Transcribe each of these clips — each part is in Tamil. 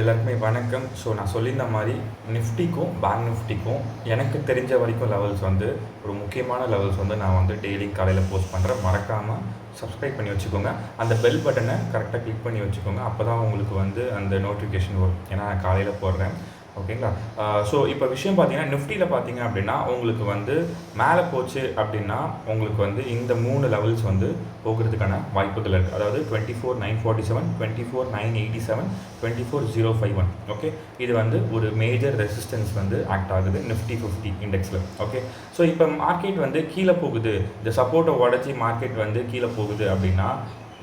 எல்லாருக்குமே வணக்கம். ஸோ நான் சொல்லியிருந்த மாதிரி நிஃப்டிக்கும் பேங்க் நிஃப்டிக்கும் எனக்கு தெரிஞ்ச வரைக்கும் லெவல்ஸ் வந்து ஒரு முக்கியமான லெவல்ஸ் வந்து நான் வந்து டெய்லி காலையில் போஸ்ட் பண்ணுறேன். மறக்காமல் சப்ஸ்கிரைப் பண்ணி வச்சுக்கோங்க. அந்த பெல் பட்டனை கரெக்டாக கிளிக் பண்ணி வச்சுக்கோங்க. அப்போ தான் உங்களுக்கு வந்து அந்த நோட்டிஃபிகேஷன் வரும். ஏன்னா நான் காலையில் போடுறேன். ஓகேங்களா? ஸோ இப்போ விஷயம் பார்த்தீங்கன்னா நிஃப்டியில் பார்த்தீங்க அப்படின்னா உங்களுக்கு வந்து மேலே போச்சு அப்படின்னா உங்களுக்கு வந்து இந்த 3 லெவல்ஸ் வந்து போகிறதுக்கான வாய்ப்புகள் இருக்குது. அதாவது 24,947, 24,987, 24,051. ஓகே, இது வந்து ஒரு மேஜர் ரெசிஸ்டன்ஸ் வந்து ஆக்ட் ஆகுது நிஃப்டி 50 இண்டெக்ஸில். ஓகே, ஸோ இப்போ மார்க்கெட் வந்து கீழே போகுது, இந்த சப்போர்ட்டை உடச்சி மார்க்கெட் வந்து கீழே போகுது அப்படின்னா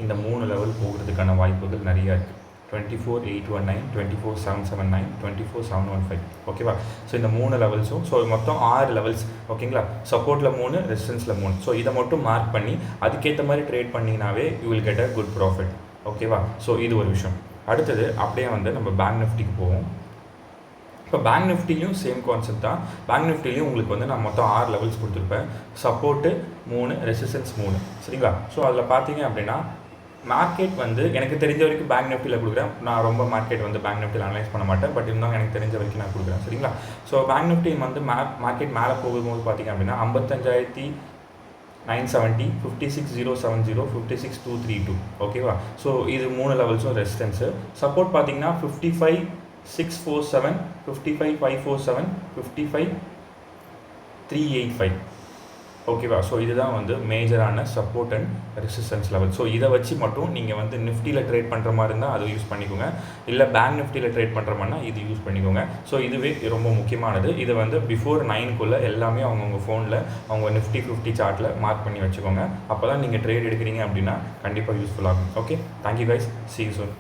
இந்த 3 லெவல் போகிறதுக்கான வாய்ப்புகள் நிறையா இருக்குது. 24,819, 24,779, 24,715. ஓகேவா? ஸோ இந்த 3 லெவல்ஸும், ஸோ மொத்தம் 6 லெவல்ஸ். ஓகேங்களா? சப்போர்ட்டில் 3, ரெசிஸ்டன்ஸில் 3. ஸோ இதை மட்டும் மார்க் பண்ணி அதுக்கேற்ற மாதிரி ட்ரேட் பண்ணிங்கனாவே you will get a good profit. ஓகேவா? ஸோ இது ஒரு விஷயம். அடுத்தது அப்படியே வந்து நம்ம பேங்க் நிஃப்டிக்கு போவோம். இப்போ பேங்க் நிஃப்டிலையும் சேம் கான்செப்ட் தான். பேங்க் நிஃப்டிலையும் உங்களுக்கு வந்து நான் மொத்தம் 6 லெவல்ஸ் கொடுத்துருப்பேன். Support 3, resistance 3. சரிங்களா? ஸோ அதில் பார்த்தீங்க அப்படின்னா மார்க்கெட் வந்து எனக்கு தெரிஞ்ச வரைக்கும் பேங்க் நிஃப்டியில் கொடுக்குறேன். நான் ரொம்ப மார்க்கெட் வந்து பேங்க் நிஃப்டியில் அனலைஸ் பண்ண மாட்டேன். பட் இருந்தாலும் எனக்கு தெரிஞ்ச வரைக்கும் நான் கொடுக்குறேன். சரிங்களா? ஸோ பேங்க் நிஃப்டி வந்து மார்க்கெட் மேலே போகும்போது பார்த்தீங்க அப்படின்னா 55,970, 56,070, 56,232. ஓகேவா? ஸோ இது 3 லெவல்ஸும் ரெசிஸ்டன்ஸு. சப்போர்ட் பார்த்தீங்கன்னா 55,647, 55,547, 55,385. ஓகேவா? ஸோ இதுதான் வந்து மேஜரான support and resistance level. So இதை வச்சு மட்டும் நீங்கள் வந்து நிஃப்டியில் ட்ரேட் பண்ணுற மாதிரி இருந்தால் அதை யூஸ் பண்ணிக்கோங்க. இல்லை பேங்க் நிஃப்டியில் ட்ரேட் பண்ணுற மாதிரினா இது யூஸ் பண்ணிக்கோங்க. ஸோ இதுவே ரொம்ப முக்கியமானது. இது வந்து பிஃபோர் 9 எல்லாமே அவங்கவுங்க ஃபோனில் அவங்க நிஃப்டி 50 சார்ட்டில் மார்க் பண்ணி வச்சுக்கோங்க. அப்போ தான் நீங்கள் ட்ரேட் எடுக்கிறீங்க அப்படின்னா கண்டிப்பாக யூஸ்ஃபுல்லாகும். Okay, thank you guys, see you soon.